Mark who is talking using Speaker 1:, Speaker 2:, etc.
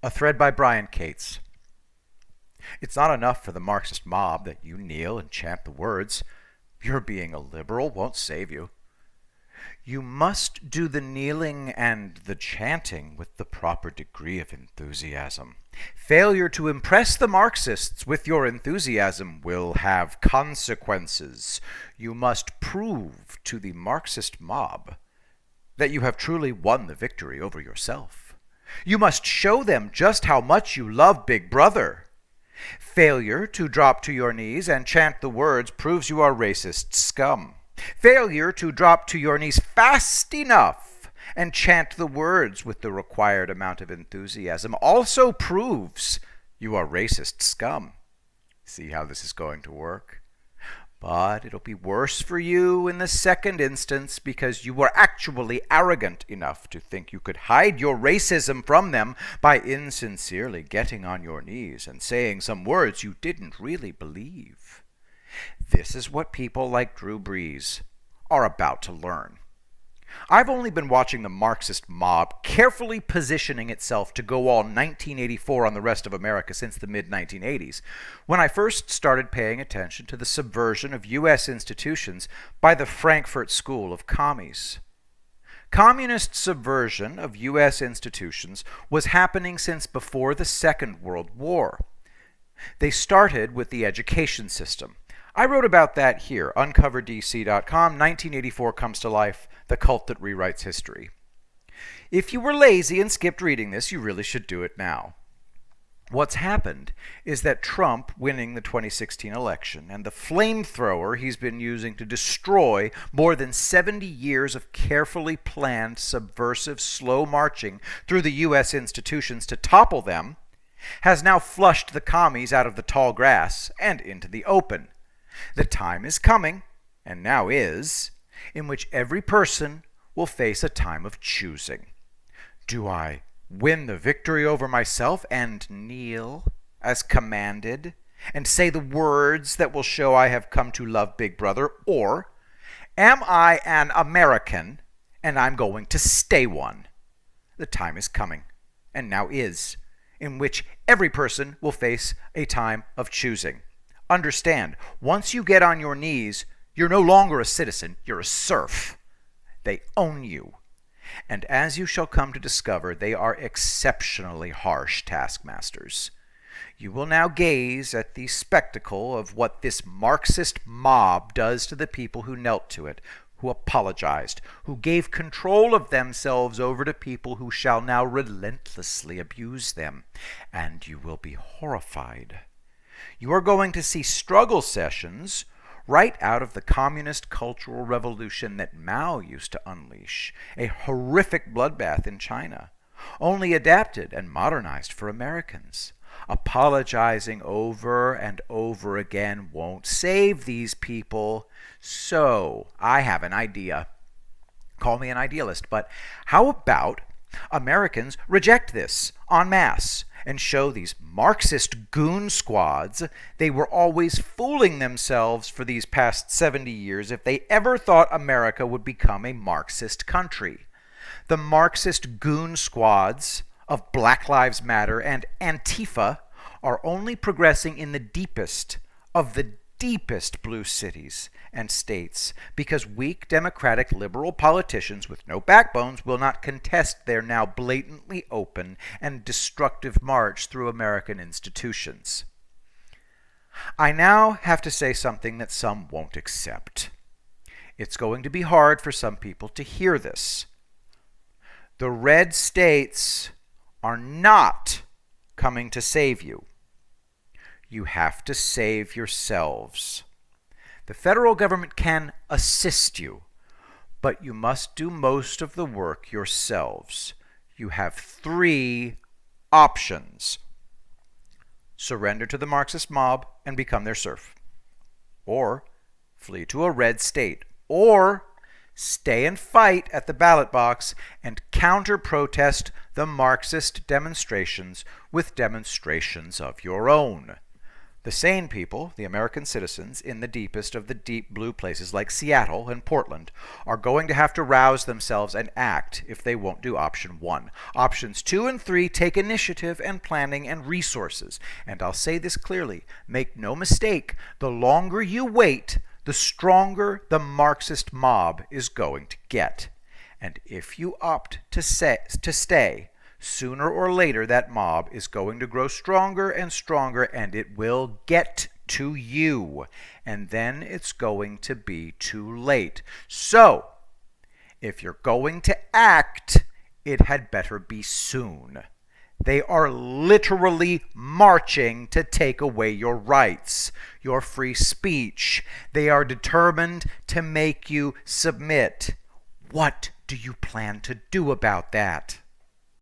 Speaker 1: A thread by Brian Cates. It's not enough for the Marxist mob that you kneel and chant the words. Your being a liberal won't save you. You must do the kneeling and the chanting with the proper degree of enthusiasm. Failure to impress the Marxists with your enthusiasm will have consequences. You must prove to the Marxist mob that you have truly won the victory over yourself. You must show them just how much you love Big Brother. Failure to drop to your knees and chant the words proves you are racist scum. Failure to drop to your knees fast enough and chant the words with the required amount of enthusiasm also proves you are racist scum. See how this is going to work? But it'll be worse for you in the second instance because you were actually arrogant enough to think you could hide your racism from them by insincerely getting on your knees and saying some words you didn't really believe. This is what people like Drew Brees are about to learn. I've only been watching the Marxist mob carefully positioning itself to go all 1984 on the rest of America since the mid-1980s, when I first started paying attention to the subversion of U.S. institutions by the Frankfurt School of Commies. Communist subversion of U.S. institutions was happening since before the Second World War. They started with the education system. I wrote about that here, uncoverdc.com, 1984 Comes to Life, The Cult That Rewrites History. If you were lazy and skipped reading this, you really should do it now. What's happened is that Trump winning the 2016 election and the flamethrower he's been using to destroy more than 70 years of carefully planned, subversive, slow marching through the U.S. institutions to topple them has now flushed the commies out of the tall grass and into the open. The time is coming, and now is, in which every person will face a time of choosing. Do I win the victory over myself and kneel as commanded and say the words that will show I have come to love Big Brother, or am I an American and I'm going to stay one? The time is coming, and now is, in which every person will face a time of choosing. Understand, once you get on your knees, you're no longer a citizen, you're a serf. They own you. And as you shall come to discover, they are exceptionally harsh taskmasters. You will now gaze at the spectacle of what this Marxist mob does to the people who knelt to it, who apologized, who gave control of themselves over to people who shall now relentlessly abuse them. And you will be horrified. You are going to see struggle sessions right out of the communist cultural revolution that Mao used to unleash, a horrific bloodbath in China, only adapted and modernized for Americans. Apologizing over and over again won't save these people, so I have an idea. Call me an idealist, but how about Americans reject this en masse and show these Marxist goon squads they were always fooling themselves for these past 70 years if they ever thought America would become a Marxist country. The Marxist goon squads of Black Lives Matter and Antifa are only progressing in the deepest of the deepest blue cities and states because weak democratic liberal politicians with no backbones will not contest their now blatantly open and destructive march through American institutions. I now have to say something that some won't accept. It's going to be hard for some people to hear this. The red states are not coming to save you. You have to save yourselves. The federal government can assist you, but you must do most of the work yourselves. You have 3 options. Surrender to the Marxist mob and become their serf. Or flee to a red state. Or stay and fight at the ballot box and counter-protest the Marxist demonstrations with demonstrations of your own. The sane people, the American citizens in the deepest of the deep blue places like Seattle and Portland, are going to have to rouse themselves and act if they won't do option 1. Options 2 and 3 take initiative and planning and resources. And I'll say this clearly, make no mistake, the longer you wait, the stronger the Marxist mob is going to get. And if you opt to stay, sooner or later that mob is going to grow stronger and stronger, and it will get to you. And then it's going to be too late. So, if you're going to act, it had better be soon. They are literally marching to take away your rights, your free speech. They are determined to make you submit. What do you plan to do about that?